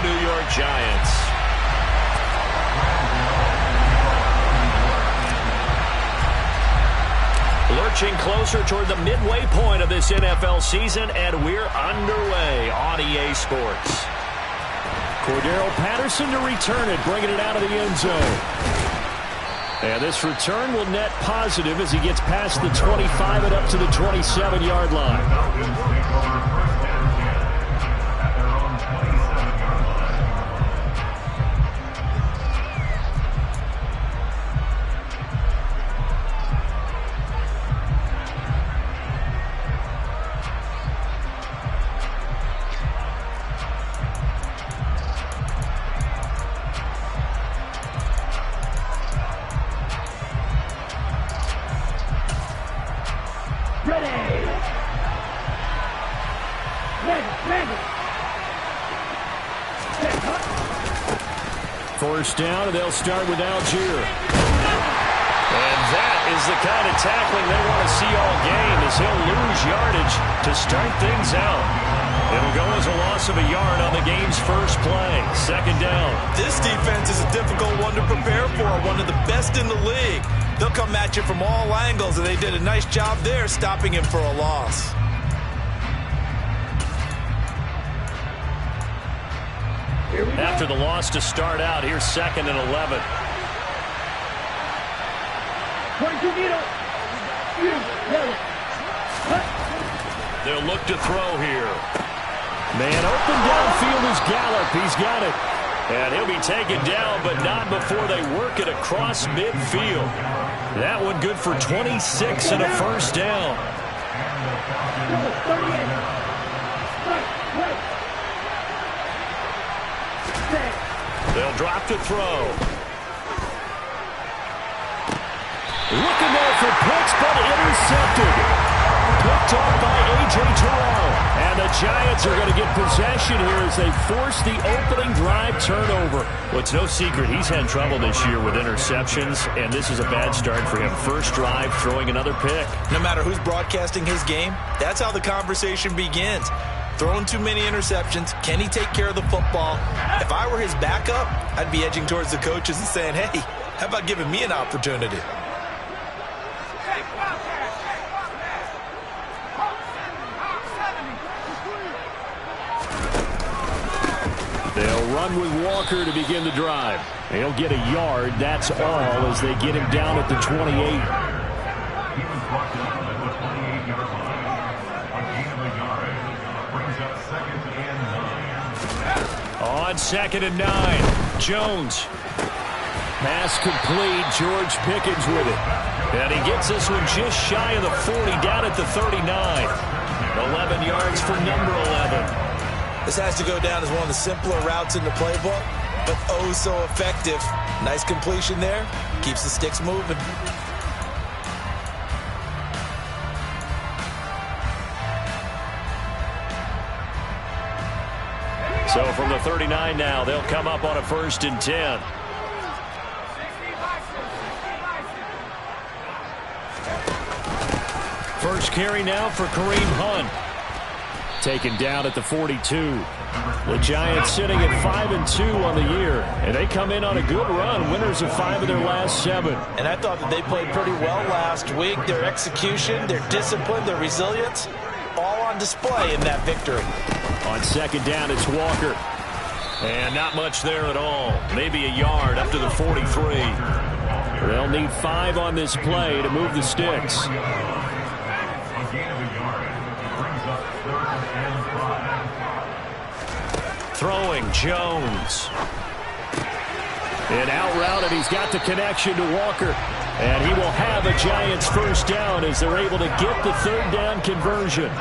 the New York Giants. Lurching closer toward the midway point of this NFL season, and we're underway on EA Sports. Cordero Patterson to return it, bringing it out of the end zone. And this return will net positive as he gets past the 25 and up to the 27-yard line. First down, and they'll start with Algier. And that is the kind of tackling they want to see all game, as he'll lose yardage to start things out. It'll go as a loss of a yard on the game's first play. Second down. This defense is a difficult one to prepare for, one of the best in the league. They'll come at you from all angles, and they did a nice job there stopping him for a loss. After the loss to start out, here's 2nd and 11. They'll look to throw here. Man open downfield is Gallup. He's got it. And he'll be taken down, but not before they work it across midfield. That one good for 26 and a first down. They'll drop to throw. Looking there for picks, but intercepted. Picked off by A.J. Terrell. And the Giants are going to get possession here as they force the opening drive turnover. Well, it's no secret he's had trouble this year with interceptions, and this is a bad start for him. First drive, throwing another pick. No matter who's broadcasting his game, that's how the conversation begins. Throwing too many interceptions. Can he take care of the football? If I were his backup, I'd be edging towards the coaches and saying, hey, how about giving me an opportunity? They'll run with Walker to begin the drive. He'll get a yard. That's all as they get him down at the 28. On 2nd and 9, Jones. Pass complete. George Pickens with it. And he gets this one just shy of the 40, down at the 39. 11 yards for number 11. This has to go down as one of the simpler routes in the playbook, but oh so effective. Nice completion there. Keeps the sticks moving. So from the 39 now, they'll come up on a 1st and 10. First carry now for Kareem Hunt. Taken down at the 42. The Giants sitting at 5-2 on the year, and they come in on a good run, winners of 5 of their last 7. And I thought that they played pretty well last week. Their execution, their discipline, their resilience, all on display in that victory. On 2nd down, it's Walker. And not much there at all. Maybe a yard up to the 43. They'll need 5 on this play to move the sticks. Throwing Jones. And out routed, he's got the connection to Walker. And he will have a Giants first down as they're able to get the 3rd down conversion.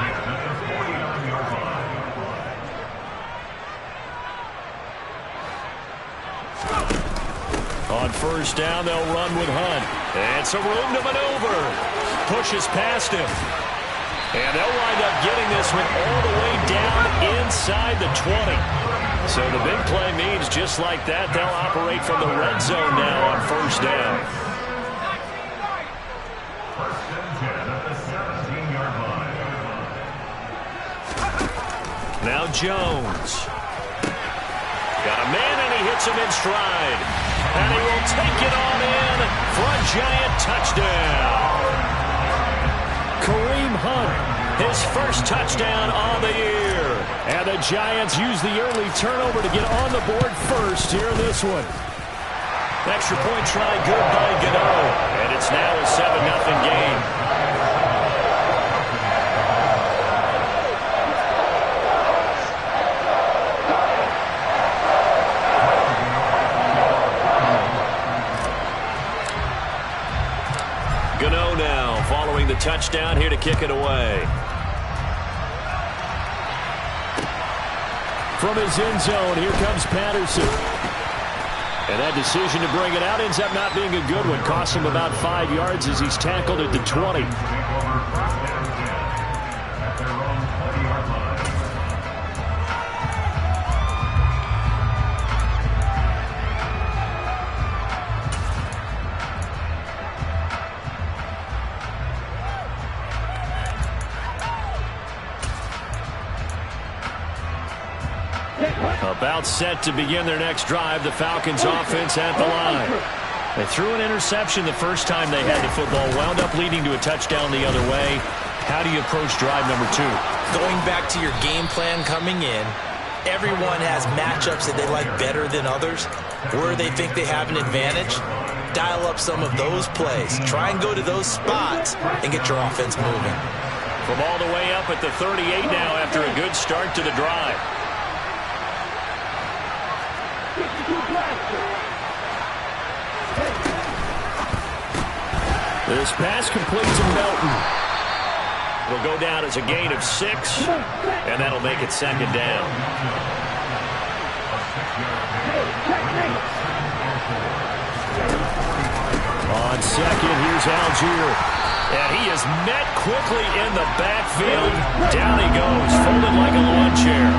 On 1st down, they'll run with Hunt. And some room to maneuver. Pushes past him. And they'll wind up getting this one all the way down inside the 20. So the big play means just like that, they'll operate from the red zone now on 1st down. Now Jones. Got a man, and he hits him in stride. And he will take it on in for a giant touchdown. Kareem Hunt, his first touchdown on the year. And the Giants use the early turnover to get on the board first here in this one. Extra point try good by Gano. And it's now a 7-0 game. Gano now following the touchdown here to kick it away. From his end zone, here comes Patterson. And that decision to bring it out ends up not being a good one. Costs him about 5 yards as he's tackled at the 20. About set to begin their next drive, the Falcons offense at the line. They threw an interception the first time they had the football, wound up leading to a touchdown the other way. How do you approach drive number 2? Going back to your game plan coming in, everyone has matchups that they like better than others, where they think they have an advantage. Dial up some of those plays. Try and go to those spots and get your offense moving. From all the way up at the 38 now after a good start to the drive. This pass complete to Melton. It'll go down as a gain of 6, and that'll make it second down. On second, here's Algier. And he is met quickly in the backfield. Down he goes, folded like a lawn chair.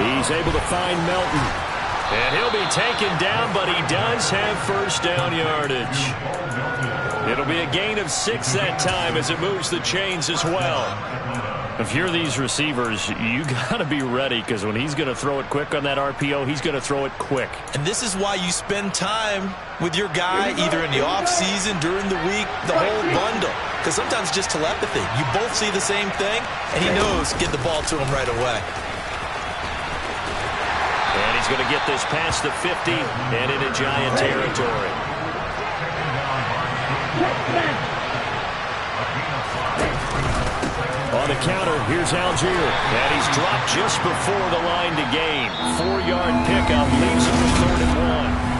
He's able to find Melton. And he'll be taken down, but he does have first down yardage. It'll be a gain of 6 that time as it moves the chains as well. If you're these receivers, you got to be ready, because when he's going to throw it quick on that RPO, he's going to throw it quick. And this is why you spend time with your guy, either in the offseason, during the week, the whole bundle. Because sometimes just telepathy. You both see the same thing, and he knows get the ball to him right away. And he's going to get this past the 50 and into Giant territory. On the counter, here's Algier. And he's dropped just before the line to gain. 4-yard pickup leaves him with 3rd and 1.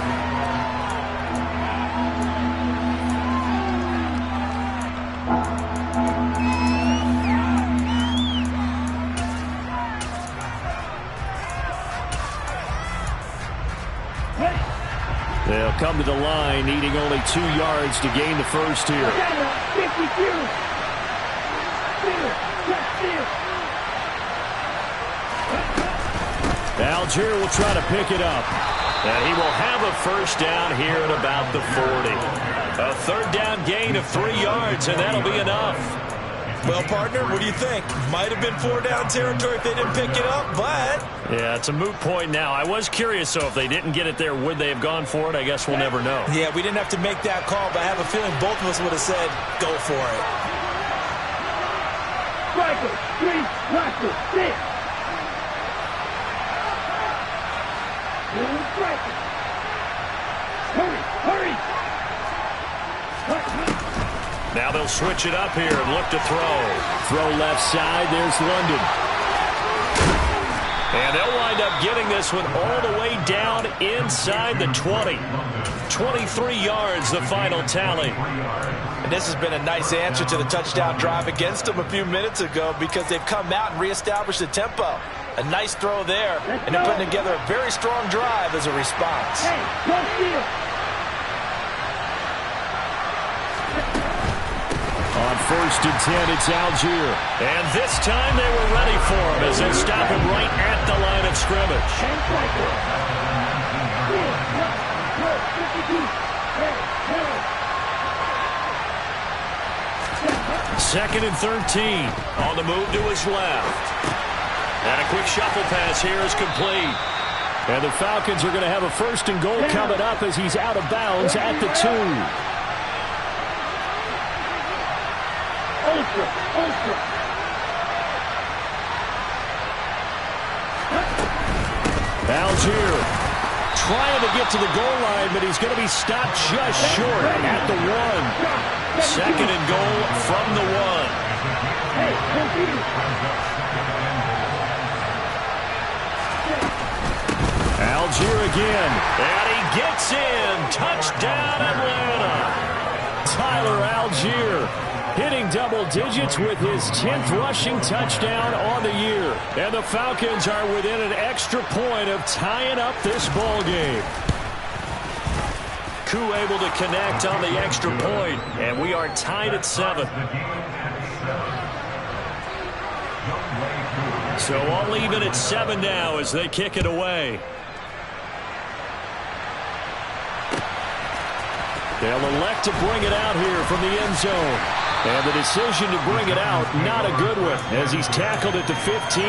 They'll come to the line, needing only 2 yards to gain the first here. Algier will try to pick it up. And he will have a first down here at about the 40. A 3rd down gain of 3 yards, and that'll be enough. Well, partner, what do you think? Might have been 4-down territory if they didn't pick it up, but... Yeah, it's a moot point now. I was curious, so if they didn't get it there, would they have gone for it? I guess we'll never know. Yeah, we didn't have to make that call, but I have a feeling both of us would have said, go for it. Striker, 3, Rocker, 6. Striker. Hurry, hurry. Now they'll switch it up here and look to throw. Throw left side. There's London. And they'll wind up getting this one all the way down inside the 20. 23 yards, the final tally. And this has been a nice answer to the touchdown drive against them a few minutes ago, because they've come out and reestablished the tempo. A nice throw there, and they're putting together a very strong drive as a response. Hey, go steal. On 1st and 10, it's Algier. And this time they were ready for him as they stop him right at the line of scrimmage. 2nd and 13. On the move to his left. And a quick shuffle pass here is complete. And the Falcons are going to have a 1st and goal coming up as he's out of bounds at the 2. Algier trying to get to the goal line, but he's going to be stopped just short at the 1. 2nd and goal from the 1. Algier again. And he gets in. Touchdown, Atlanta. Tyler Algier hitting double digits with his 10th rushing touchdown on the year. And the Falcons are within an extra point of tying up this ball game. Koo able to connect on the extra point, and we are tied at 7. So all even at 7 now as they kick it away. They'll elect to bring it out here from the end zone. And the decision to bring it out, not a good one, as he's tackled at the 15.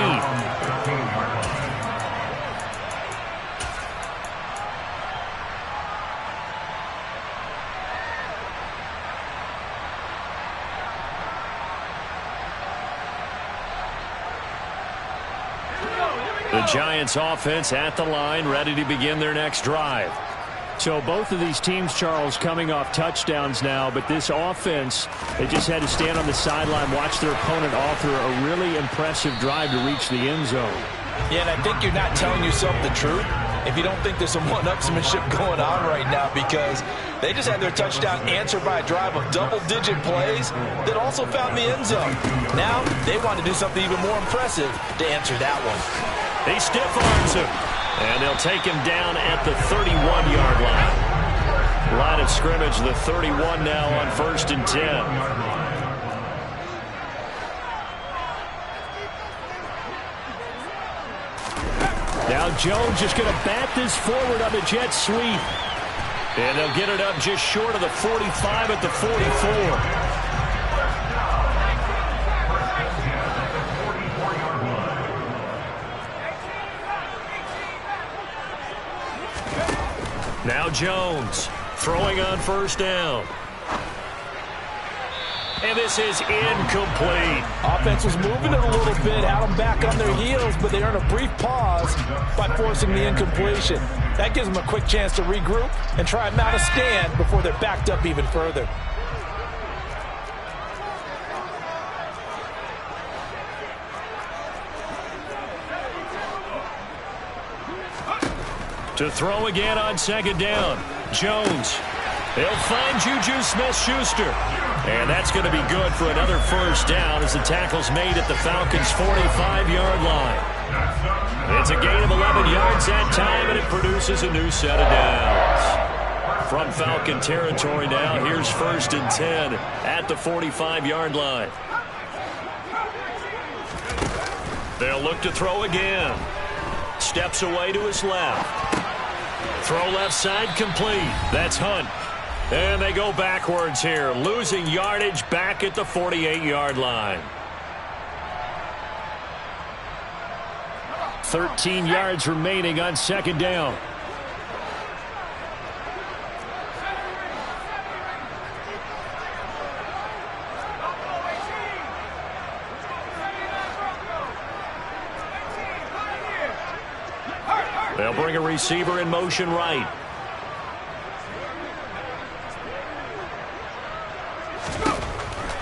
The Giants offense at the line, ready to begin their next drive. So both of these teams, Charles, coming off touchdowns now, but this offense, they just had to stand on the sideline, watch their opponent author a really impressive drive to reach the end zone. Yeah, and I think you're not telling yourself the truth if you don't think there's some one-upsmanship going on right now, because they just had their touchdown answered by a drive of double-digit plays that also found the end zone. Now they want to do something even more impressive to answer that one. He stiff-arms him. And they'll take him down at the 31-yard line. Line of scrimmage, the 31 now on 1st and 10. Now Jones just going to bat this forward on the jet sweep. And they'll get it up just short of the 45 at the 44. Now Jones throwing on 1st down. And this is incomplete. Offense was moving it a little bit, had them back on their heels, but they earned a brief pause by forcing the incompletion. That gives them a quick chance to regroup and try and mount a stand before they're backed up even further. To throw again on 2nd down. Jones. He'll find Juju Smith-Schuster. And that's going to be good for another 1st down as the tackle's made at the Falcons' 45-yard line. It's a gain of 11 yards that time, and it produces a new set of downs. From Falcon territory now, here's 1st and 10 at the 45-yard line. They'll look to throw again. Steps away to his left. Throw left side complete. That's Hunt. And they go backwards here, losing yardage back at the 48-yard line. 13 yards remaining on 2nd down. They'll bring a receiver in motion right.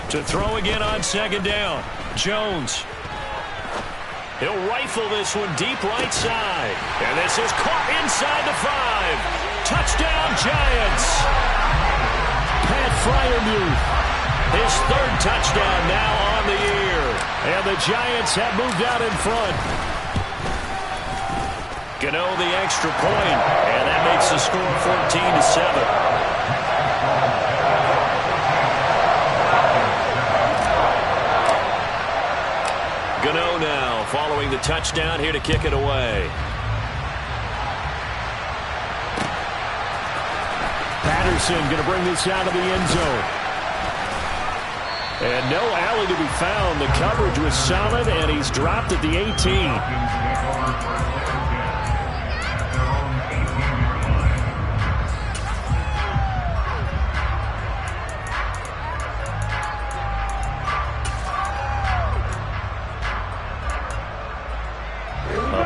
To throw again on 2nd down. Jones. He'll rifle this one deep right side. And this is caught inside the 5. Touchdown, Giants. Pat Fryermuth. His 3rd touchdown now on the year. And the Giants have moved out in front. Gano the extra point, and that makes the score 14-7. Gano now following the touchdown here to kick it away. Patterson going to bring this out of the end zone. And no alley to be found. The coverage was solid, and he's dropped at the 18.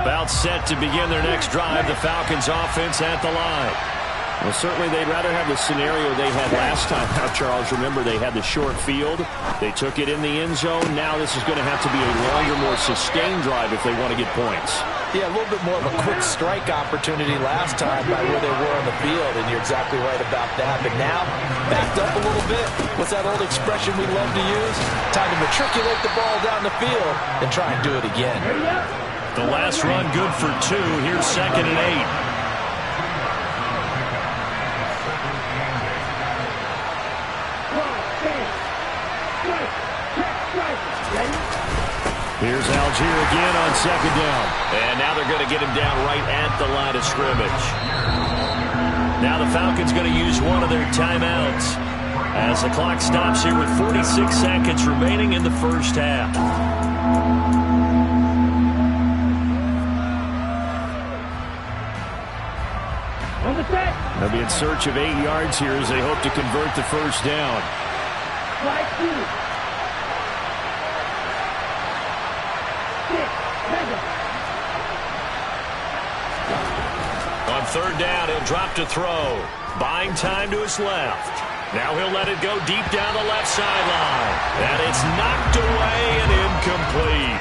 About set to begin their next drive, the Falcons offense at the line. Well, certainly they'd rather have the scenario they had last time. Now, Charles, remember they had the short field. They took it in the end zone. Now this is going to have to be a longer, more sustained drive if they want to get points. Yeah, a little bit more of a quick strike opportunity last time by where they were on the field, and you're exactly right about that. But now, backed up a little bit. What's that old expression we love to use? Time to matriculate the ball down the field and try and do it again. The last run good for 2. Here's 2nd and 8. Here's Algier again on 2nd down. And now they're going to get him down right at the line of scrimmage. Now the Falcons going to use one of their timeouts as the clock stops here with 46 seconds remaining in the first half. They'll be in search of 8 yards here as they hope to convert the first down. On 3rd down, he'll drop to throw. Buying time to his left. Now he'll let it go deep down the left sideline. And it's knocked away and incomplete.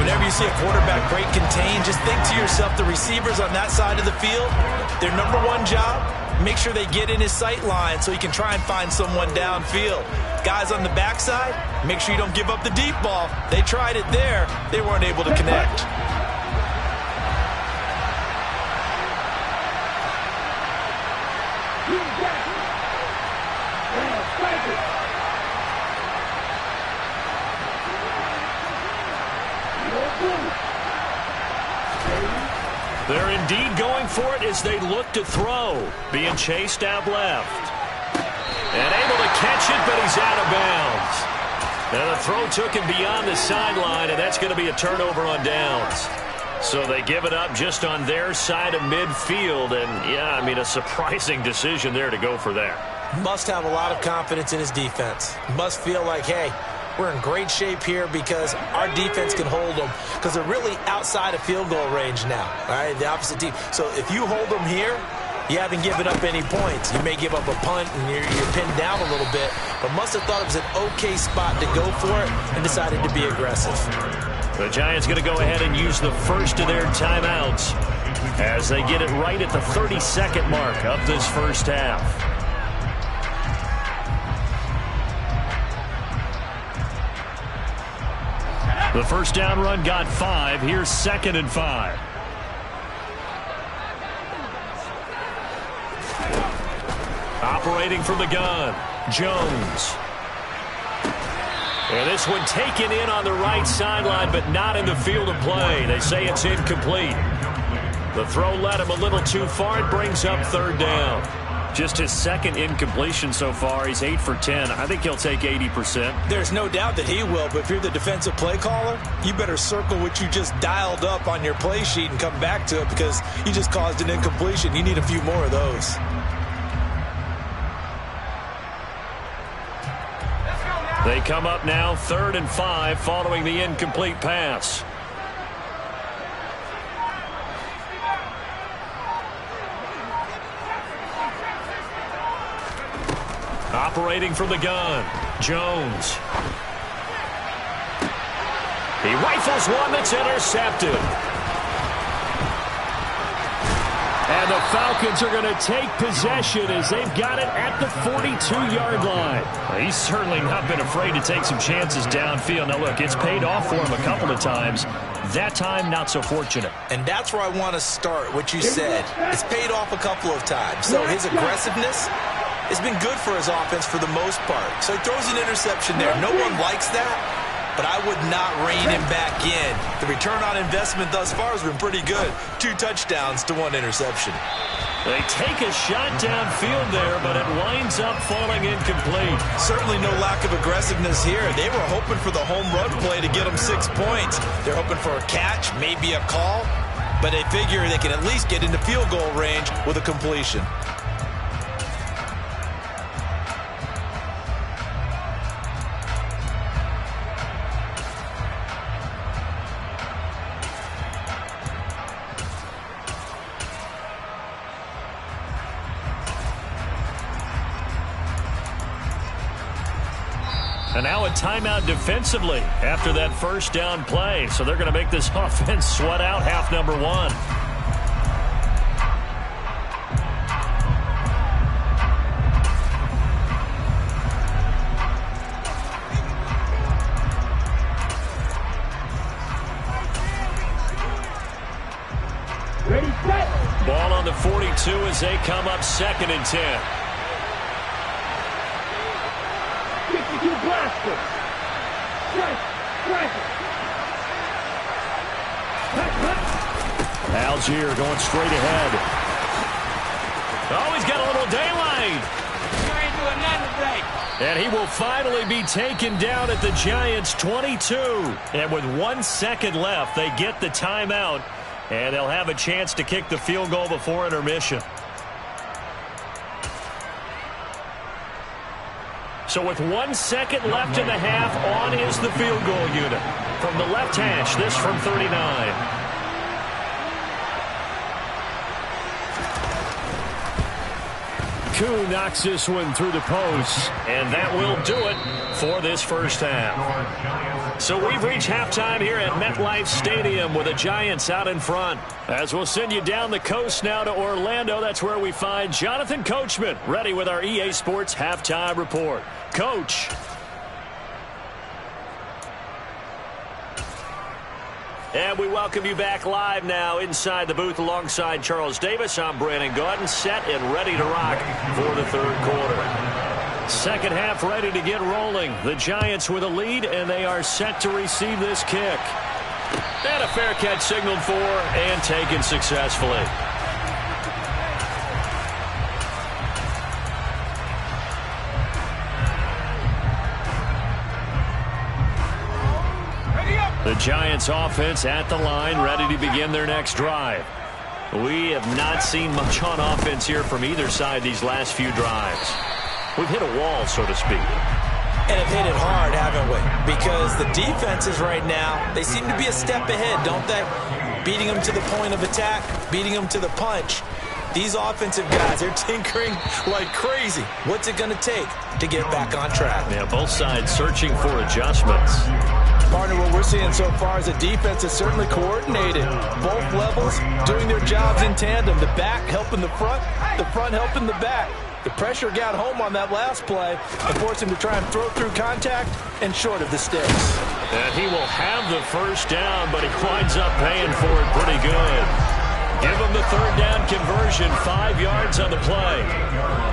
Whenever you see a quarterback break contain, just think to yourself, the receivers on that side of the field, their number one job, make sure they get in his sight line so he can try and find someone downfield. Guys on the backside, make sure you don't give up the deep ball. They tried it there. They weren't able to connect. They're indeed going for it as they look to throw. Being chased out left. And able to catch it, but he's out of bounds. And the throw took him beyond the sideline, and that's going to be a turnover on downs. So they give it up just on their side of midfield. And, yeah, I mean, a surprising decision there to go for that. Must have a lot of confidence in his defense. Must feel like, hey, we're in great shape here because our defense can hold them because they're really outside of field goal range now, all right, the opposite team. So if you hold them here, you haven't given up any points. You may give up a punt and you're pinned down a little bit, but must have thought it was an okay spot to go for it and decided to be aggressive. The Giants going to go ahead and use the first of their timeouts as they get it right at the 32nd mark of this first half. The first down run got 5. Here's 2nd and 5. Operating from the gun, Jones. And this one taken in on the right sideline, but not in the field of play. They say it's incomplete. The throw led him a little too far. It brings up 3rd down. Just his 2nd incompletion so far. He's 8 for 10. I think he'll take 80%. There's no doubt that he will, but if you're the defensive play caller, you better circle what you just dialed up on your play sheet and come back to it because you just caused an incompletion. You need a few more of those. They come up now 3rd and 5 following the incomplete pass. Operating from the gun, Jones. He rifles one that's intercepted. And the Falcons are going to take possession as they've got it at the 42-yard line. Well, he's certainly not been afraid to take some chances downfield. Now, look, it's paid off for him a couple of times. That time, not so fortunate. And that's where I want to start, what you said. It's paid off a couple of times. So his aggressiveness has been good for his offense for the most part. So he throws an interception there. No one likes that. but I would not rein him back in. The return on investment thus far has been pretty good. 2 touchdowns to 1 interception. They take a shot downfield there, but it winds up falling incomplete. Certainly no lack of aggressiveness here. They were hoping for the home run play to get them 6 points. They're hoping for a catch, maybe a call, but they figure they can at least get into field goal range with a completion. And now a timeout defensively after that first down play. So they're going to make this offense sweat out half number 1. Ready, set. Ball on the 42 as they come up 2nd and 10. 62 blaster. Strike. Algier going straight ahead. Oh, he's got a little daylight. You ain't doing nothing today. And he will finally be taken down at the Giants' 22. And with 1 second left, they get the timeout. And they'll have a chance to kick the field goal before intermission. So with 1 second left in the half, on is the field goal unit. From the left hash, this from 39. Koo knocks this one through the post, and that will do it for this first half. So we've reached halftime here at MetLife Stadium with the Giants out in front. As we'll send you down the coast now to Orlando, that's where we find Jonathan Coachman ready with our EA Sports Halftime Report. Coach. And we welcome you back live now inside the booth alongside Charles Davis. I'm Brandon Gaudin, set and ready to rock for the third quarter. Second half ready to get rolling. The Giants with a lead, and they are set to receive this kick. And a fair catch signaled for and taken successfully. The Giants offense at the line, ready to begin their next drive. We have not seen much on offense here from either side these last few drives. We've hit a wall, so to speak. And have hit it hard, haven't we? Because the defenses right now, they seem to be a step ahead, don't they? Beating them to the point of attack, beating them to the punch. These offensive guys, they're tinkering like crazy. What's it going to take to get back on track? Yeah, both sides searching for adjustments. Partner, what we're seeing so far is a defense is certainly coordinated. Both levels doing their jobs in tandem. The back helping the front helping the back. The pressure got home on that last play and forced him to try and throw through contact and short of the sticks. And he will have the first down, but he winds up paying for it pretty good. Give him the third down conversion, 5 yards on the play.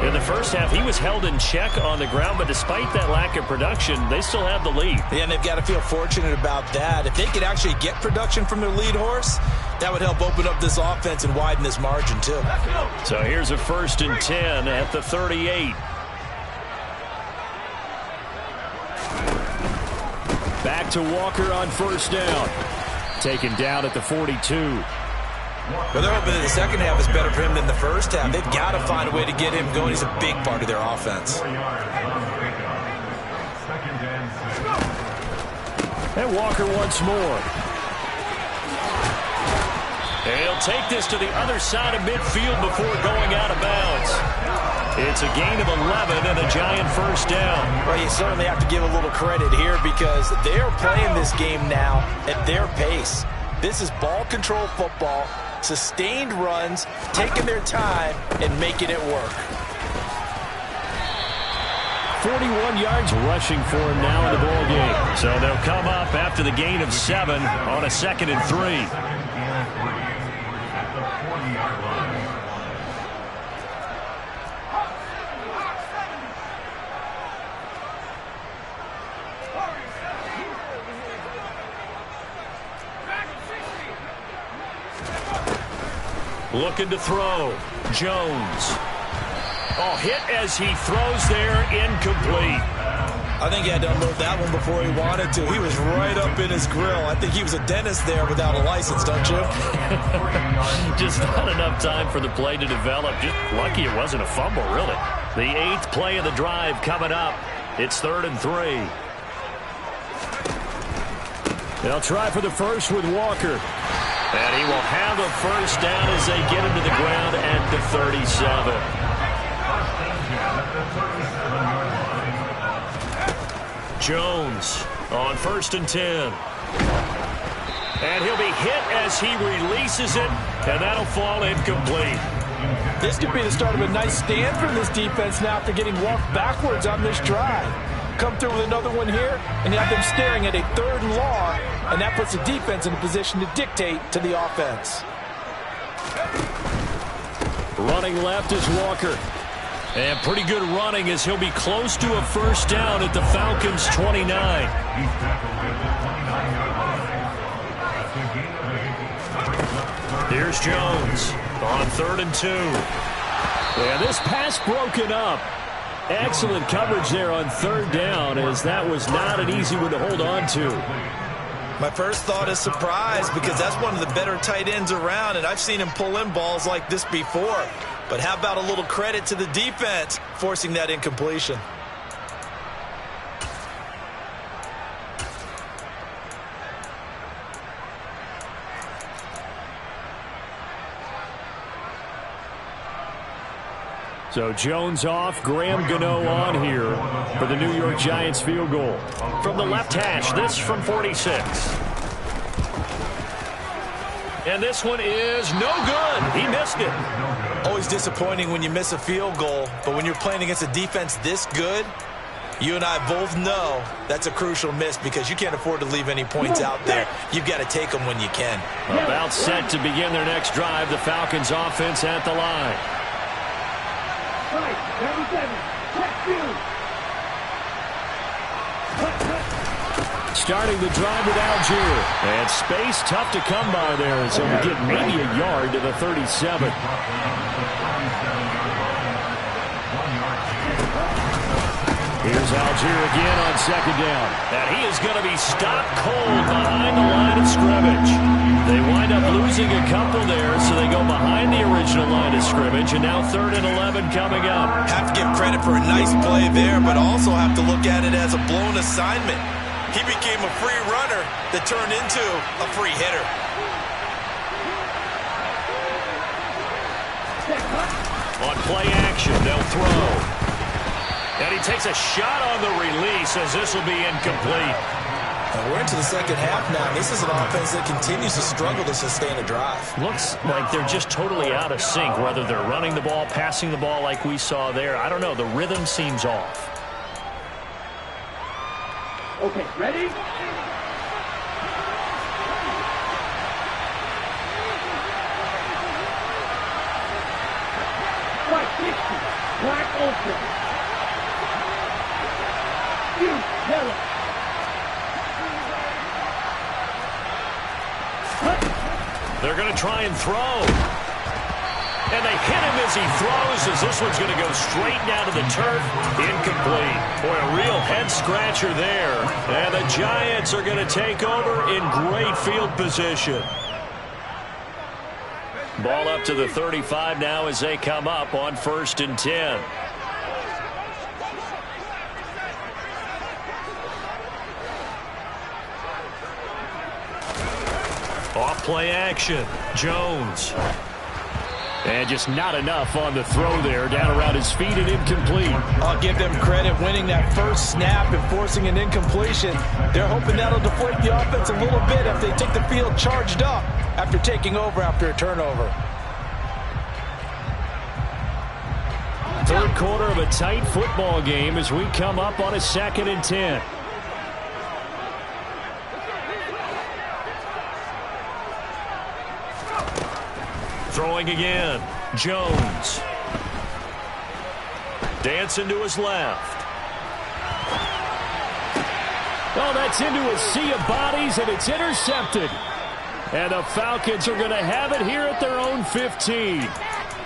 In the first half, he was held in check on the ground, but despite that lack of production, they still have the lead. Yeah, and they've got to feel fortunate about that. If they could actually get production from their lead horse, that would help open up this offense and widen this margin, too. So here's a 1st and 10 at the 38. Back to Walker on first down. Taken down at the 42. Well, they're hoping that the second half is better for him than the first half. They've got to find a way to get him going. He's a big part of their offense. And Walker once more. And he'll take this to the other side of midfield before going out of bounds. It's a gain of 11 and a Giant first down. Well, you certainly have to give a little credit here because they're playing this game now at their pace. This is ball control football. Sustained runs, taking their time, and making it work. 41 yards rushing for him now in the ball game. So they'll come up after the gain of 7 on a 2nd and 3. Looking to throw. Jones. Oh, hit as he throws there, incomplete. I think he had to unload that one before he wanted to. He was right up in his grill. I think he was a dentist there without a license, don't you? Just not enough time for the play to develop. Just lucky it wasn't a fumble, really. The 8th play of the drive coming up. It's 3rd and 3. They'll try for the first with Walker. And he will have a first down as they get him to the ground at the 37. Jones on 1st and 10. And he'll be hit as he releases it, and that'll fall incomplete. This could be the start of a nice stand from this defense now after getting walked backwards on this drive. Come through with another one here, and you have them staring at a 3rd and long, and that puts the defense in a position to dictate to the offense. Running left is Walker. And pretty good running as he'll be close to a first down at the Falcons' 29. Here's Jones on 3rd and 2. And this pass broken up. Excellent coverage there on 3rd down, as that was not an easy one to hold on to. My first thought is surprise, because that's one of the better tight ends around, and I've seen him pull in balls like this before. But how about a little credit to the defense forcing that incompletion? So Jones off, Graham Gano on here for the New York Giants field goal. From the left hash, this from 46. And this one is no good. He missed it. Always disappointing when you miss a field goal, but when you're playing against a defense this good, you and I both know that's a crucial miss because you can't afford to leave any points out there. You've got to take them when you can. About set to begin their next drive, the Falcons offense at the line. Starting the drive with Algier. And space tough to come by there, so we get maybe a yard to the 37. Here's Algier again on 2nd down. And he is going to be stopped cold behind the line of scrimmage. They wind up losing a couple there, so they go behind the original line of scrimmage, and now 3rd and 11 coming up. Have to give credit for a nice play there, but also have to look at it as a blown assignment. He became a free runner that turned into a free hitter. On play action, they'll throw. And he takes a shot on the release as this will be incomplete. We're into the second half now. This is an offense that continues to struggle to sustain a drive. Looks like they're just totally out of sync, whether they're running the ball, passing the ball like we saw there. I don't know. The rhythm seems off. Okay, ready? Right, 60. Black open. Yellow. They're going to try and throw. And they hit him as he throws, as this one's going to go straight down to the turf. Incomplete. Boy, a real head-scratcher there. And the Giants are going to take over in great field position. Ball up to the 35 now as they come up on 1st and 10. Off play action. Jones. And just not enough on the throw there. Down around his feet and incomplete. I'll give them credit winning that first snap and forcing an incompletion. They're hoping that'll deflate the offense a little bit if they take the field charged up after taking over after a turnover. 3rd quarter of a tight football game as we come up on a 2nd and 10. Throwing again. Jones. Dancing to his left. Oh, that's into a sea of bodies, and it's intercepted. And the Falcons are going to have it here at their own 15.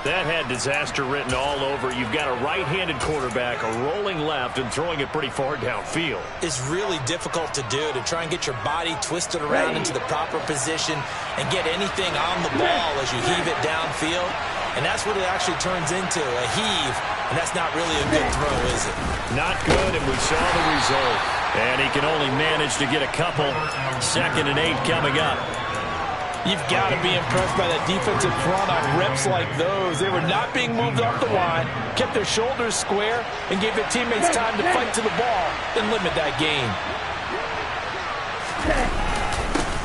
That had disaster written all over. You've got a right-handed quarterback, a rolling left, and throwing it pretty far downfield. It's really difficult to do, to try and get your body twisted around into the proper position and get anything on the ball as you heave it downfield. And that's what it actually turns into, a heave. And that's not really a good throw, is it? Not good, and we saw the result. And he can only manage to get a couple. 2nd and 8 coming up. You've got to be impressed by that defensive front on reps like those. They were not being moved off the line, kept their shoulders square, and gave their teammates time to fight to the ball and limit that gain.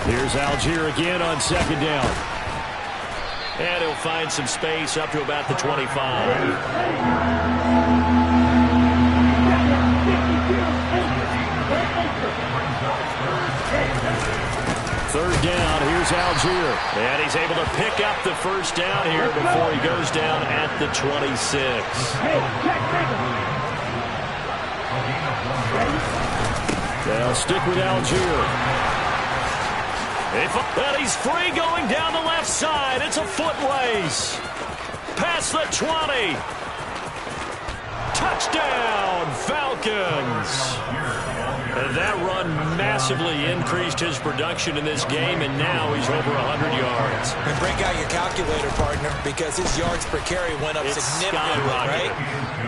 Here's Algier again on 2nd down. And he'll find some space up to about the 25. 3rd down, here's Algier. And he's able to pick up the first down here before he goes down at the 26. They'll stick with Algier. And he's free going down the left side. It's a foot race. Past the 20. Touchdown, Falcons. And that run massively increased his production in this game, and now he's over 100 yards. And break out your calculator, partner, because his yards per carry went up significantly, right?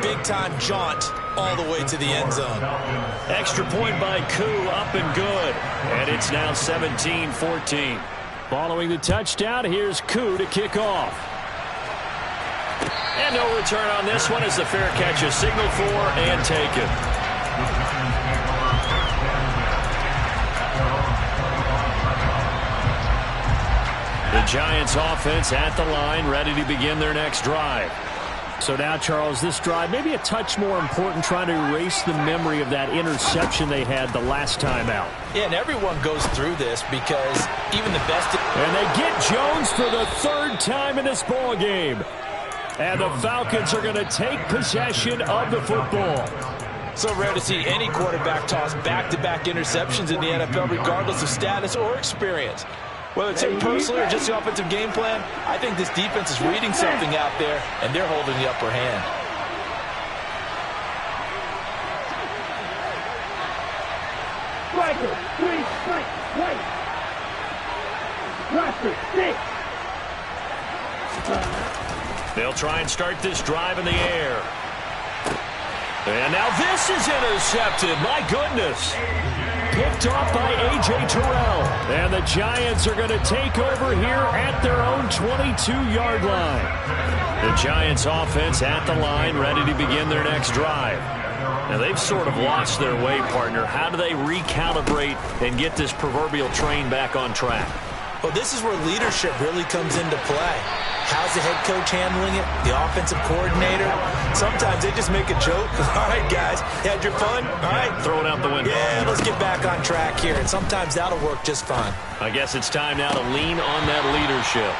Big-time jaunt all the way to the end zone. Extra point by Koo, up and good. And it's now 17-14. Following the touchdown, here's Koo to kick off. And no return on this one as the fair catch is signaled for and taken. The Giants offense at the line, ready to begin their next drive. So now, Charles, this drive maybe a touch more important, trying to erase the memory of that interception they had the last time out. Yeah, and everyone goes through this because even the best... And they get Jones for the 3rd time in this ball game. And the Falcons are going to take possession of the football. So rare to see any quarterback toss back-to-back interceptions in the NFL, regardless of status or experience. Whether it's him personally or just the offensive game plan, I think this defense is reading something out there, and they're holding the upper hand. Striker, 3 strike, right. Roster, 6. They'll try and start this drive in the air. And now this is intercepted. My goodness. Picked off by A.J. Terrell. And the Giants are going to take over here at their own 22-yard line. The Giants offense at the line, ready to begin their next drive. Now, they've sort of lost their way, partner. How do they recalibrate and get this proverbial train back on track? Well, this is where leadership really comes into play. How's the head coach handling it? The offensive coordinator? Sometimes they just make a joke. All right, guys, you had your fun? All right. Throw it out the window. Yeah, let's get back on track here. And sometimes that'll work just fine. I guess it's time now to lean on that leadership.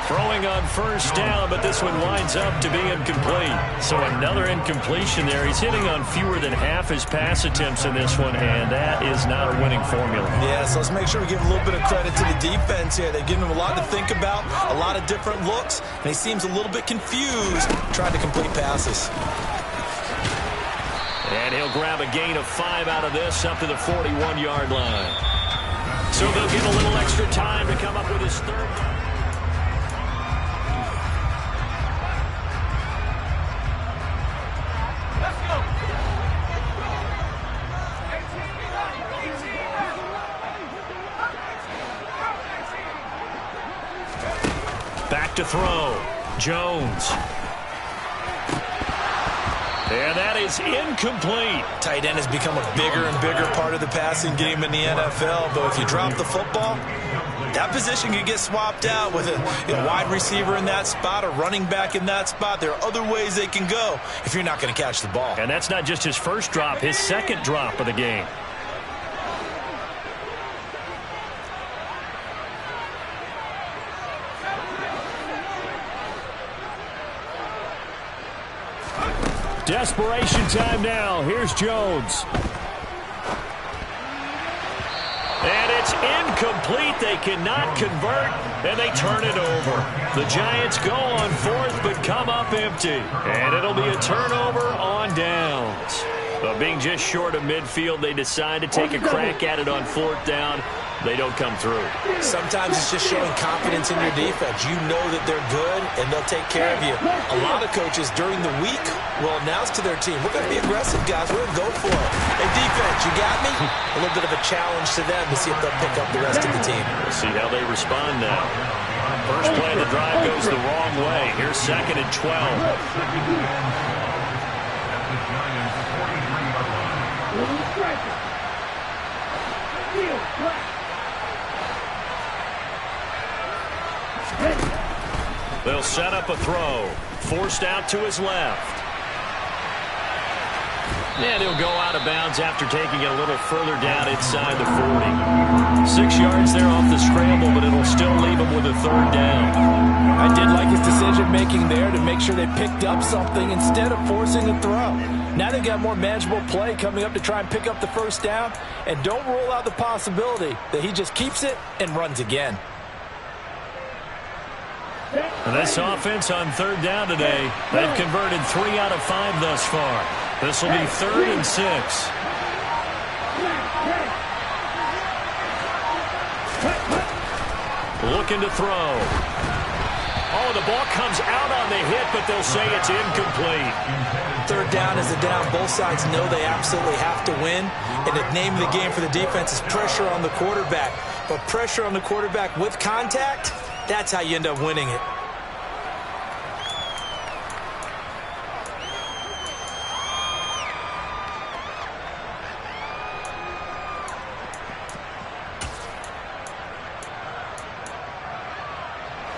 Throwing on first down, but this one winds up to be incomplete. So another incompletion there. He's hitting on fewer than half his pass attempts in this one, and that is not a winning formula. Yeah, so let's make sure we give a little bit of credit to the defense here. They've given him a lot to think about, a lot of different looks, and he seems a little bit confused trying to complete passes. And he'll grab a gain of 5 out of this up to the 41-yard line. So they'll get a little extra time to come up with his third. Back to throw. Jones. And that is incomplete. Tight end has become a bigger and bigger part of the passing game in the NFL. But if you drop the football, that position could get swapped out with a wide receiver in that spot, a running back in that spot. There are other ways they can go if you're not going to catch the ball. And that's not just his first drop, his second drop of the game. Desperation time now. Here's Jones. And it's incomplete. They cannot convert, and they turn it over. The Giants go on fourth, but come up empty. And it'll be a turnover on downs. But being just short of midfield, they decide to take a crack at it on fourth down. They don't come through. Sometimes it's just showing confidence in your defense. You know that they're good, and they'll take care of you. A lot of coaches during the week will announce to their team, we're going to be aggressive, guys. We're going to go for it. Hey, defense, you got me? A little bit of a challenge to them to see if they'll pick up the rest of the team. We'll see how they respond now. First play of the drive goes the wrong way. Here's 2nd and 12. They'll set up a throw. Forced out to his left. And he'll go out of bounds after taking it a little further down inside the 40. 6 yards there off the scramble, but it'll still leave him with a 3rd down. I did like his decision-making there to make sure they picked up something instead of forcing a throw. Now they've got more manageable play coming up to try and pick up the 1st down, and don't rule out the possibility that he just keeps it and runs again. And this offense on 3rd down today, they've converted 3 out of 5 thus far. This will be 3rd and 6. Looking to throw. Oh, the ball comes out on the hit, but they'll say it's incomplete. 3rd down is a down. Both sides know they absolutely have to win. And the name of the game for the defense is pressure on the quarterback. But pressure on the quarterback with contact, that's how you end up winning it.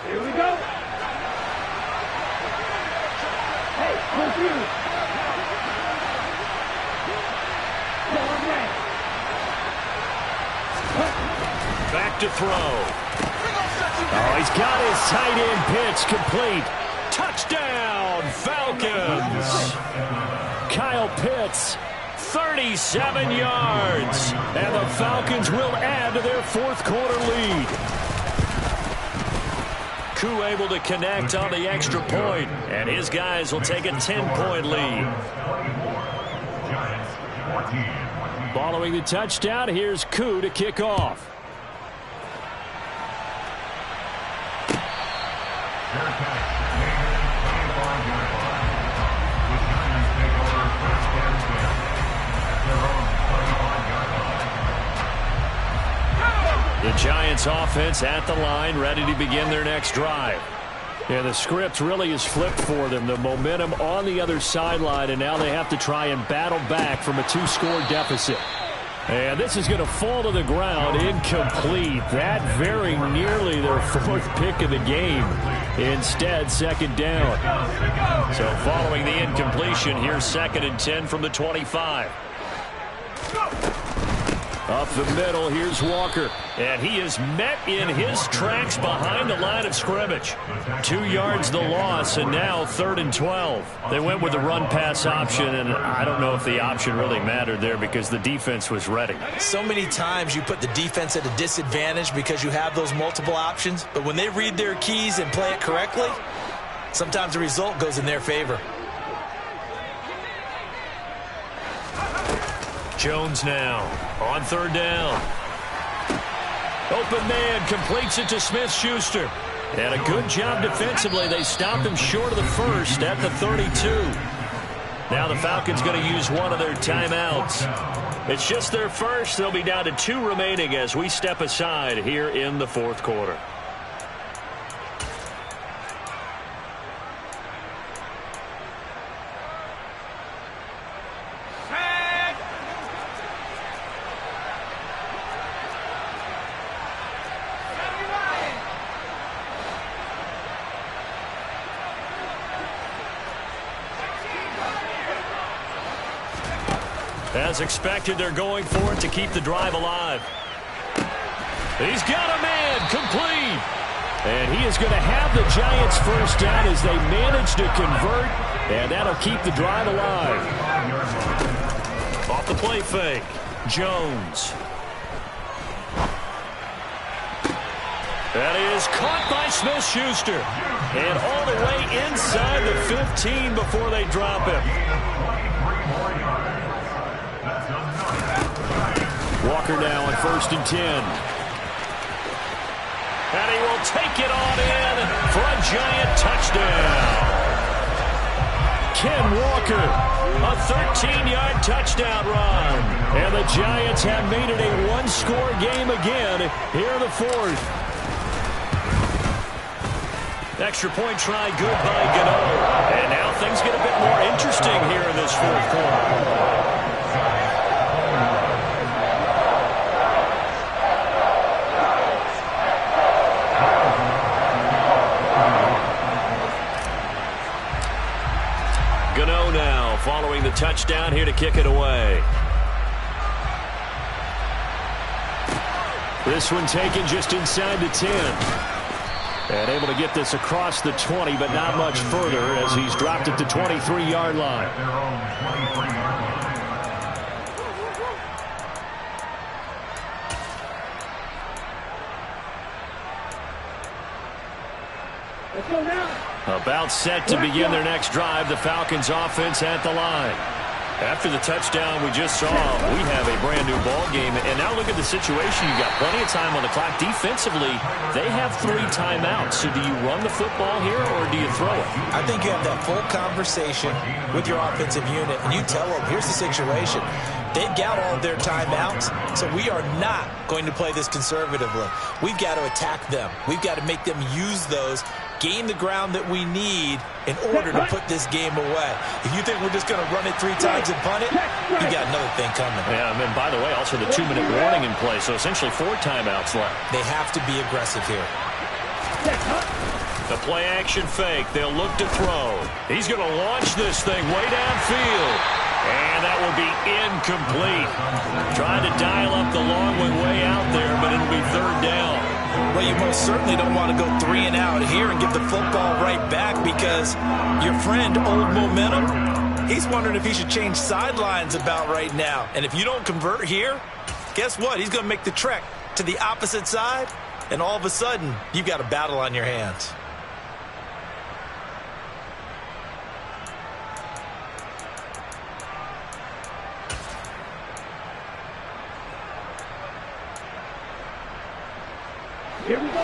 Here we go. Hey, confused. Back to throw. Oh, he's got his tight end pitch complete. Touchdown, Falcons. Kyle Pitts, 37 yards. And the Falcons will add to their 4th quarter lead. Koo able to connect on the extra point, and his guys will take a 10-point lead. Following the touchdown, here's Koo to kick off. The Giants offense at the line, ready to begin their next drive. Yeah, the script really is flipped for them. The momentum on the other sideline, and now they have to try and battle back from a 2-score deficit. And this is going to fall to the ground, incomplete. That very nearly their 4th pick of the game. Instead, 2nd down. So following the incompletion, here's 2nd and 10 from the 25. Up the middle, here's Walker. And he is met in his tracks behind the line of scrimmage. 2 yards the loss, and now 3rd and 12. They went with the run-pass option, and I don't know if the option really mattered there because the defense was ready. So many times you put the defense at a disadvantage because you have those multiple options, but when they read their keys and play it correctly, sometimes the result goes in their favor. Jones now on 3rd down. Open man completes it to Smith-Schuster. And a good job defensively. They stopped him short of the 1st at the 32. Now the Falcons going to use one of their timeouts. It's just their 1st. They'll be down to 2 remaining as we step aside here in the 4th quarter. As expected, they're going for it to keep the drive alive. He's got a man complete. And he is going to have the Giants' 1st down as they manage to convert, and that'll keep the drive alive. Off the play fake, Jones. That is caught by Smith-Schuster. And all the way inside the 15 before they drop him. Walker now on 1st and 10. And he will take it on in for a giant touchdown. Ken Walker, a 13-yard touchdown run. And the Giants have made it a one-score game again here in the 4th. Extra point try good by Gano. And now things get a bit more interesting here in this 4th quarter. Gano now following the touchdown here to kick it away. This one taken just inside the 10. And able to get this across the 20, but not much further as he's dropped it to 23-yard line. Let's go now. About set to begin their next drive, the Falcons offense at the line. After the touchdown we just saw, we have a brand-new ball game. And now look at the situation. You've got plenty of time on the clock. Defensively, they have 3 timeouts. So do you run the football here or do you throw it? I think you have that full conversation with your offensive unit, and you tell them, here's the situation. They've got all of their timeouts, so we are not going to play this conservatively. We've got to attack them. We've got to make them use those, gain the ground that we need in order to put this game away. If you think we're just going to run it 3 times and punt it, you got another thing coming. Yeah, and by the way, also the 2-minute warning in play, so essentially 4 timeouts left. They have to be aggressive here. The play action fake. They'll look to throw. He's going to launch this thing way downfield. And that will be incomplete. Trying to dial up the long one way out there, but it'll be 3rd down. Well, you most certainly don't want to go 3 and out here and give the football right back because your friend, Old Momentum, he's wondering if he should change sidelines about right now. And if you don't convert here, guess what? He's going to make the trek to the opposite side, and all of a sudden, you've got a battle on your hands.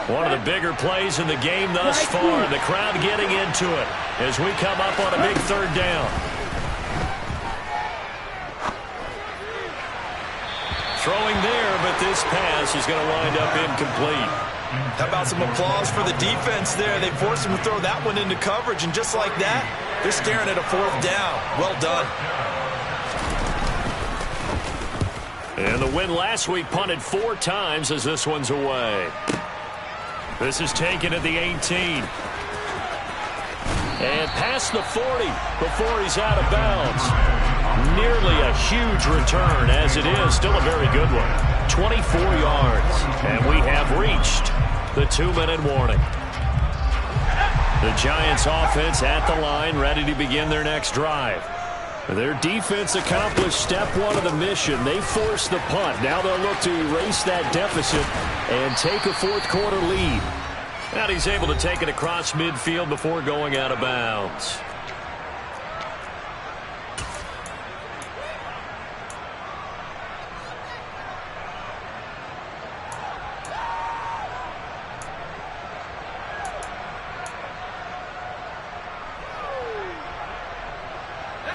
One of the bigger plays in the game thus far. The crowd getting into it as we come up on a big 3rd down. Throwing there, but this pass is going to wind up incomplete. How about some applause for the defense there? They forced him to throw that one into coverage, and just like that, they're staring at a 4th down. Well done. And the win last week punted 4 times as this one's away. This is taken at the 18. And past the 40 before he's out of bounds. Nearly a huge return as it is. Still a very good one. 24 yards. And we have reached the 2-minute warning. The Giants offense at the line, ready to begin their next drive. Their defense accomplished step 1 of the mission. They forced the punt. Now they'll look to erase that deficit and take a 4th quarter lead. And he's able to take it across midfield before going out of bounds.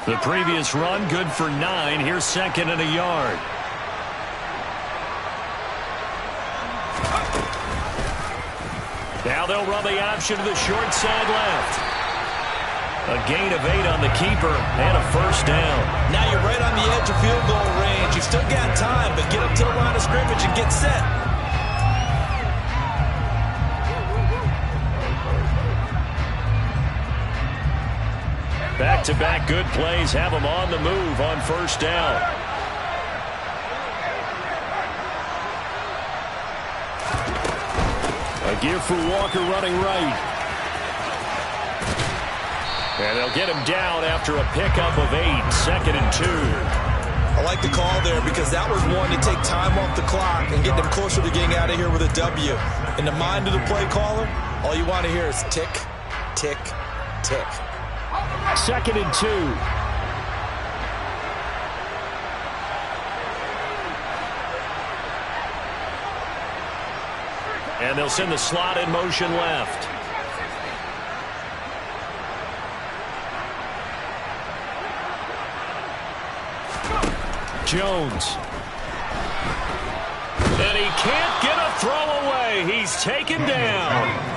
The previous run, good for 9. Here's 2nd and a yard. Now they'll run the option to the short side left. A gain of 8 on the keeper and a 1st down. Now you're right on the edge of field goal range. You've still got time, but get up to the line of scrimmage and get set. Back-to-back good plays have them on the move on 1st down. A give for Walker running right. And they'll get him down after a pickup of 8, 2nd and 2. I like the call there because that was one to take time off the clock and get them closer to getting out of here with a W. In the mind of the play caller, all you want to hear is tick, tick, tick. 2nd and 2. And they'll send the slot in motion left. Jones. And he can't get a throw away. He's taken down.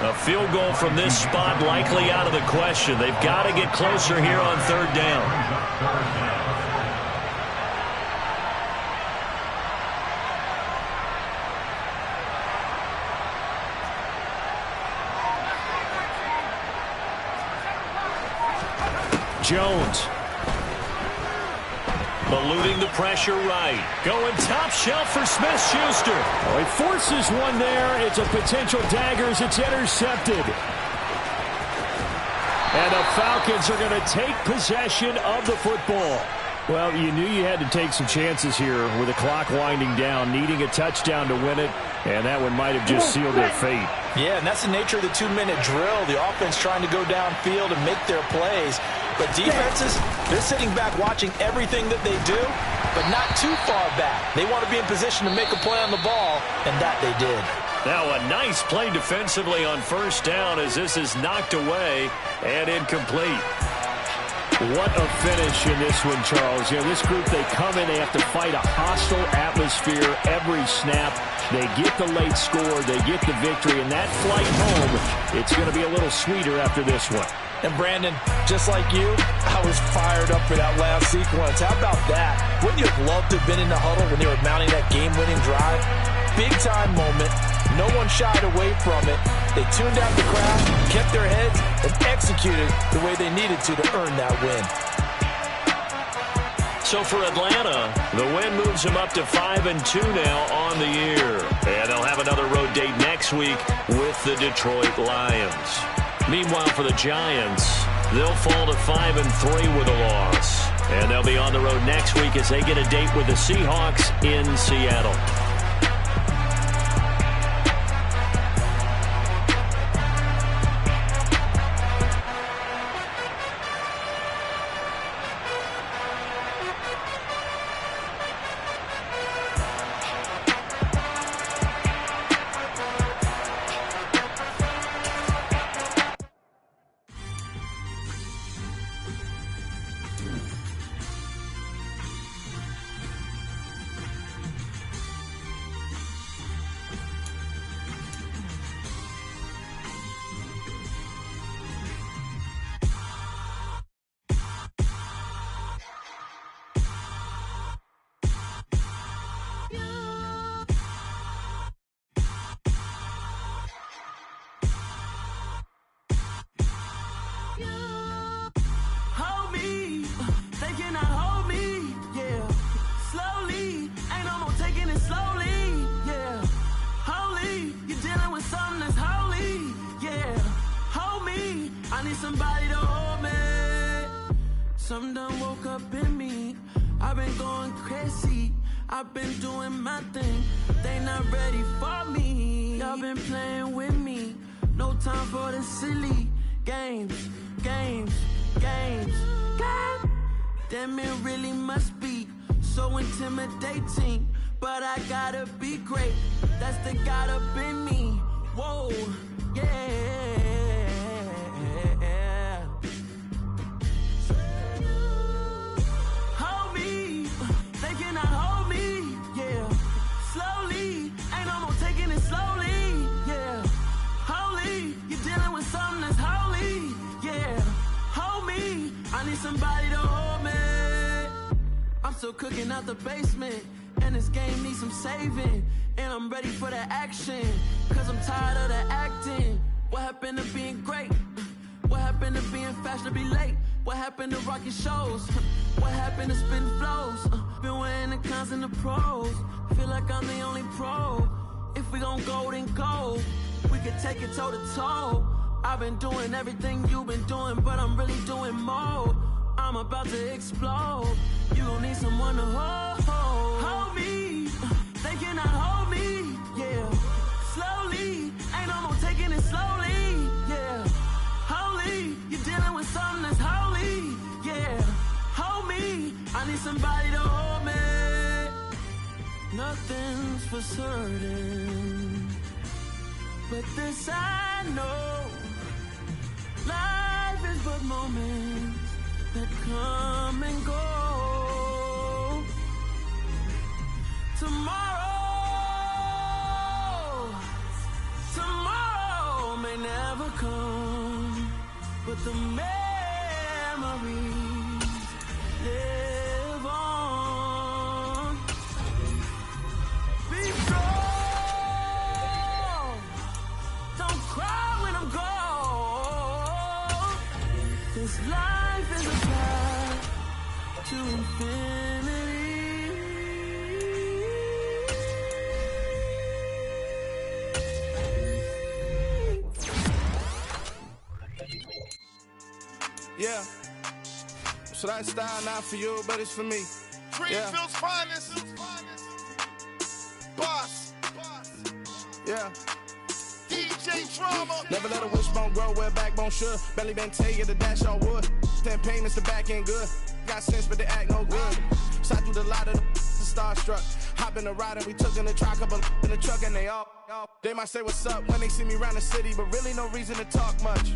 A field goal from this spot likely out of the question. They've got to get closer here on 3rd down. Jones. Eluding the pressure right. Going top shelf for Smith-Schuster. Oh, he forces one there. It's a potential dagger as it's intercepted. And the Falcons are going to take possession of the football. Well, you knew you had to take some chances here with the clock winding down, needing a touchdown to win it, and that one might have just sealed their fate. Yeah, and that's the nature of the 2-minute drill. The offense trying to go downfield and make their plays. But defenses, they're sitting back watching everything that they do, but not too far back. They want to be in position to make a play on the ball, and that they did. Now a nice play defensively on 1st down as this is knocked away and incomplete. What a finish in this one, Charles. You know, this group, they come in, they have to fight a hostile atmosphere every snap. They get the late score, they get the victory, and that flight home, it's going to be a little sweeter after this one. And Brandon, just like you, I was fired up for that last sequence. How about that? Wouldn't you have loved to have been in the huddle when they were mounting that game-winning drive? Big-time moment. No one shied away from it. They tuned out the crowd, kept their heads, and executed the way they needed to earn that win. So for Atlanta, the win moves them up to 5-2 now on the year. And they'll have another road date next week with the Detroit Lions. Meanwhile, for the Giants, they'll fall to 5-3 with a loss. And they'll be on the road next week as they get a date with the Seahawks in Seattle. Somebody to hold me. Something done woke up in me. I've been going crazy. I've been doing my thing. They not ready for me. Y'all been playing with me. No time for the silly games. God damn, it really must be so intimidating. But I gotta be great. That's the God up in me. Whoa, yeah. Hold me, they cannot hold me, yeah. Slowly, ain't no more taking it slowly, yeah. Holy, you're dealing with something that's holy, yeah. Hold me, I need somebody to hold me. I'm still cooking out the basement, and this game needs some saving. And I'm ready for the action, cause I'm tired of the acting. What happened to being great? What happened to being fashionably late? What happened to rocking shows? What happened to spitting flows? Been wearing the cons and the pros. Feel like I'm the only pro. If we gon' go, then go. We could take it toe to toe. I've been doing everything you've been doing, but I'm really doing more. I'm I'm about to explode. You gon' need someone to hold me. They cannot hold me, yeah. Slowly, ain't no more taking it slowly, yeah. Holy, you're dealing with something that's holy, yeah. Hold me, I need somebody to hold me. Nothing's for certain, but this I know. Life is but moments that come and go. Tomorrow may never come, but the memories live on. Be strong, don't cry when I'm gone, 'cause life is a path to infinity. Yeah, so that style not for you, but it's for me. Greenfield's finest. Boss. Yeah. DJ Drama. Never let a wishbone grow where backbone should. Belly been taking the dash all wood. 10 payments, the back end good. Got sense, but they act no good. Shot through the lot of the starstruck. Hop in the ride and we took in the truck, couple in the truck, and they might say what's up when they see me around the city, but really no reason to talk much.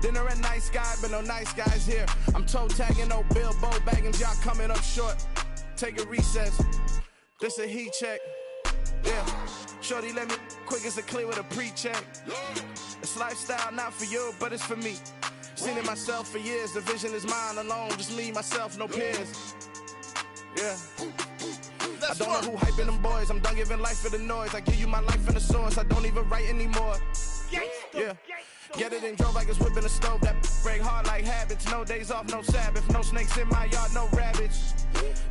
Dinner at Nice Guy, but no nice guys here. I'm toe tagging, no Bilbo bagging, y'all coming up short. Take a recess. This a heat check. Yeah. Shorty let me quick as a clear with a pre-check. It's lifestyle not for you, but it's for me. Seen it myself for years. The vision is mine alone. Just me, myself, no peers. Yeah. I don't know who hyping them boys. I'm done giving life for the noise. I give you my life in the source. I don't even write anymore. Yeah. Get it and drove like it's whipping a stove. That break hard like habits. No days off, no Sabbath. No snakes in my yard, no rabbits.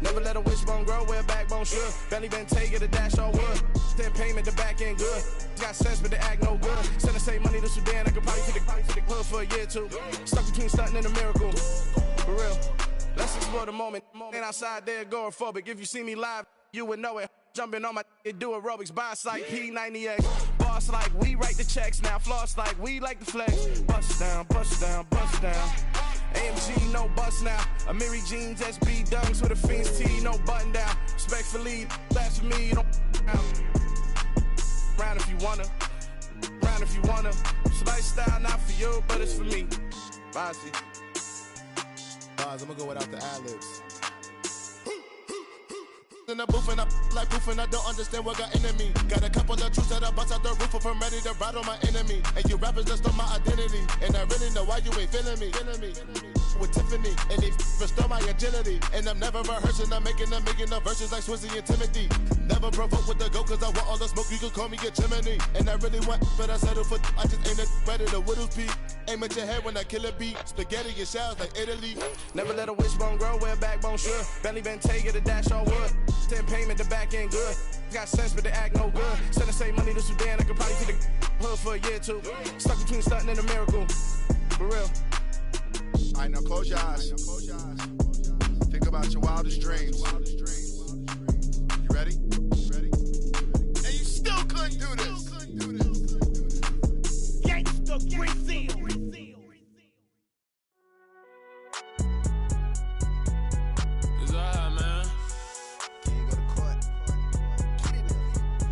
Never let a wishbone grow where backbone should. Belly been taking the dash all wood. 10 payment, the back end good. Got sense, but they act no good. Send the same money to Sudan. I could probably take the hood for a year or two. Stuck between stunting and a miracle. For real. Let's explore the moment. Ain't outside there agoraphobic. If you see me live, you would know it. Jumping on my do aerobics, boss like P90X. Boss like we write the checks now. Floss like we like the flex. Bust down, bust down, bust down. AMG, no bust now. Amiri jeans, SB dunks with a Fiends tee, no button down. Respectfully, that's for me, you don't round if you wanna. Round if you wanna. It's lifestyle not for you, but it's for me. Bossy. I'm gonna go without the ad-libs. In the booth and I like proof and I don't understand what got into me. Got a couple of truths that I bust out the roof if I'm ready to ride on my enemy. And you rappers just stole my identity, and I really know why you ain't feeling me. With Tiffany, and they restore my agility. And I'm never rehearsing, I'm making a million of verses like Swizzy and Timothy. Never provoke with the go, cause I want all the smoke, you can call me a chimney. And I really want, but I settle for, I just aim it better the Whittles Peak. Aim at your head when I kill a beat. Spaghetti and shells like Italy. Never let a wishbone grow where backbone should. Belly been taking the dash all wood. 10 payment, the back end good. Got sense, but they act no good. Send the same money to Sudan, I could probably take the hood for a year or two. Stuck between stunting and a miracle. For real. Alright, now close your eyes. Think about your wildest dreams. You ready? And you still couldn't do this. Gangsta Brazil. It's alright, man.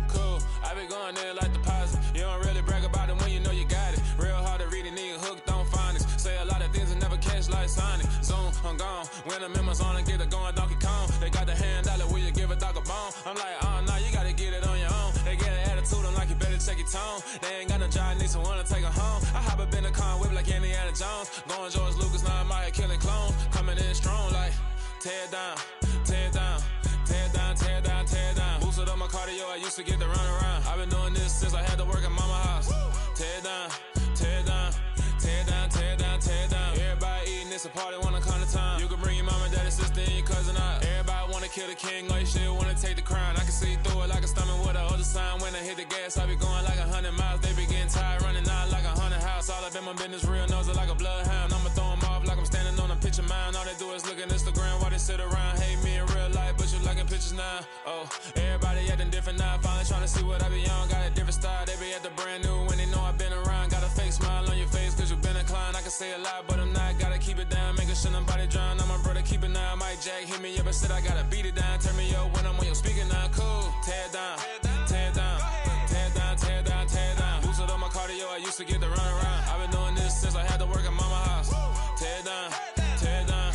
Cool. I been going there like deposit. You don't really brag about it when you know you got it. Real hard to read a nigga hooked on phonics. Say a lot of things and never catch like Sonic. Zoom, I'm gone. When I'm in my zone and get it going Donkey Kong. They got the hand dollar, will you give a dog a bone? I'm like, oh no, you gotta get it on your own. They get an attitude, I'm like, you better check your tone. They ain't got no job, need someone to take her home. I hop up in the car, whip like Indiana Jones. Going George Lucas, now I'm out here killing clones. Coming in strong like, tear down, tear down. Tear down, tear down, tear down. Boosted up my cardio, I used to get to run around. I've been doing this since I had to work at mama house. Tear down, tear down, tear down, tear down, tear down. Everybody eating, it's a party, wanna come to time. You can bring your mama, daddy, sister, and your cousin out. Everybody wanna kill the king, or you shit wanna take the crown. I can see through it like a stomach with a other sign. When I hit the gas, I be going like 100 miles. They be getting tired, running out like 100 house. All up in my business, real nose it like a bloodhound. I'ma throw them off like I'm standing on a pitch of mine. All they now. Oh, everybody acting different now. Finally trying to see what I be on. Got a different style, they be at the brand new when they know I've been around. Got a fake smile on your face cause you been inclined. I can say a lot, but I'm not. Gotta keep it down, making sure nobody drown. I'm my brother, keep it now. Mike Jack hit me up and said I gotta beat it down. Turn me up when I'm on your speaker now. Cool, tear it down, tear it down, tear it down, tear it down, tear it down. Boosted on my cardio, I used to get the run around. I've been doing this since I had to work at mama house. Tear it down, tear it down,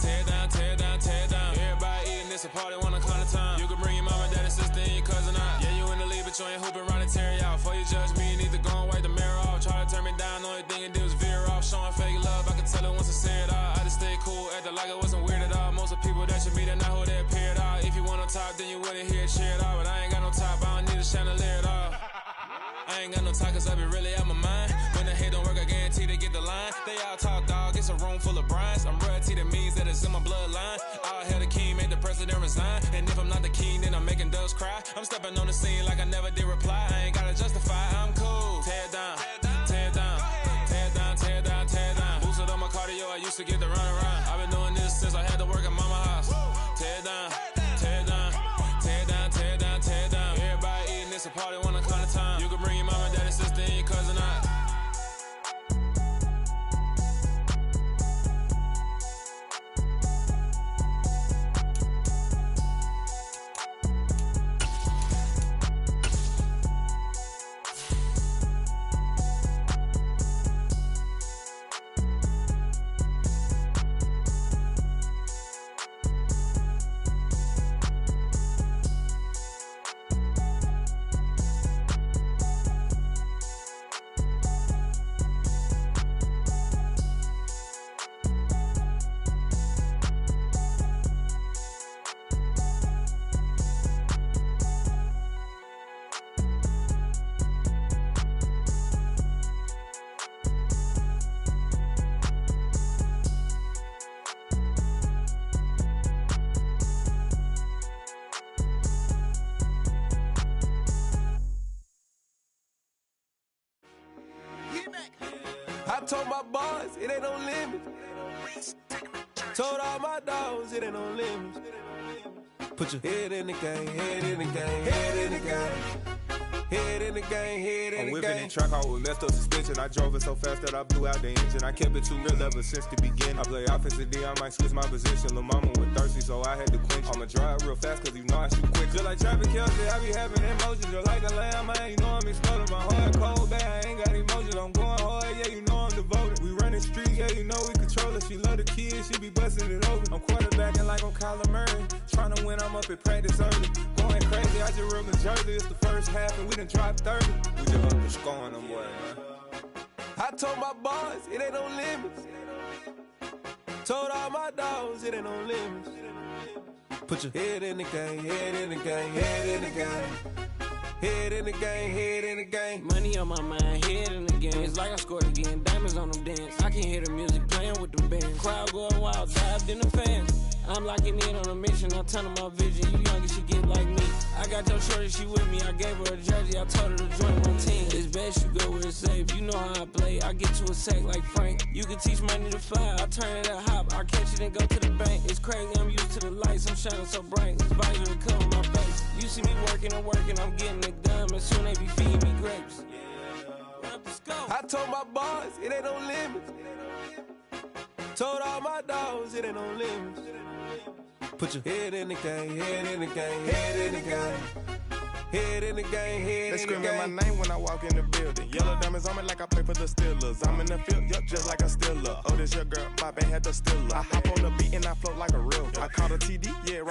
tear it down, tear it down, tear it down. Everybody eating this a party, one o'clock of time. You can bring your mama, daddy, sister, and your cousin out. Yeah, you in the lead, but you ain't hooping around and tear you out. Before you judge me, you need to go and wipe the mirror off. Try to turn me down, only thing it did was veer off. Showing fake love, I can tell it once I say it all. I just stay cool, acting like it wasn't weird at all. Most of the people that you meet are not who they appear at all. If you want on top, then you wouldn't hear it cheer at all. But I ain't got no top, I don't need a chandelier at all. I ain't got no talk cause I be really out my mind. When the hate don't work, I guarantee they get the line. They all talk dog, it's a room full of brines. I'm royalty, that means that it's in my bloodline. All hell the king, made the president resign. And if I'm not the king, then I'm making doves cry. I'm stepping on the scene like I never did reply. I ain't gotta justify, I'm cool. Tear it down, tear it down, tear it down, tear it down, tear it down. Boosted on my cardio, I used to get the run around. I've been doing this since I had to work at mama house. Tear it down, tear it down, tear it down, tear it down, tear it down. Everybody eating this a party, 1 o'clock of time. You can bring your mama, daddy, sister, and your cousin out. I told my boys, it ain't no limits. Told all my dogs, it ain't no limits. Put your head in the game, head in the game, head in the game. Head in the game, head in the game. I'm whipping the track out with messed up suspension. I drove it so fast that I blew out the engine. I kept it too real ever since the beginning. I play offensive D, I might switch my position. Lil' mama was thirsty, so I had to quench. I'ma drive real fast, cause you know I shoot quick. Just like Travis Kelce, I be having emotions. Just like a lamb, man, you know I'm exploding. My heart cold, bad, I ain't got emotions. I'm going hard, yeah, you know I'm devoted. We running streets, yeah, you know we control it. She love the kids, she be busting it over. I'm quarterbacking like I'm Kyler Murray. Trying to win, I'm up at practice early. Going crazy, I just real in Jersey. It's the first half and we done dropped 30. We just up to scoring them, boy, man. I told my boys, it ain't no limits. Told all my dogs, it ain't no limits. Put your head in the game, head in the game, head in the game. Head in the game, head in the game. Money on my mind, head in the game. It's like I scored again, diamonds on them dance. I can hear the music playing with the band. Crowd going wild, dived in the fans. I'm locking in on a mission, I'm turning my vision. You young and she get like me. I got your shorty, she with me. I gave her a jersey, I told her to join my team. It's best you go where it's safe. You know how I play, I get to a sack like Frank. You can teach money to fly, I turn it at hop. I catch it and go to the bank. It's crazy, I'm used to the lights, I'm shining so bright. This visor will cover my face. You see me working and working, I'm getting it done. And soon they be feeding me grapes. I told my boys, it ain't no limits. Told all my dogs, it ain't no limits. Put your head in the game, head in the game, head in the game. Head in the game, head in the game. They screaming my name when I walk in the building. Yellow diamonds on me like I play for the Steelers. I'm in the field, yup, just like a Steeler. Oh, this your girl, my band had the Steeler. I hop on the beat and I float like a real. I caught a TD, yeah.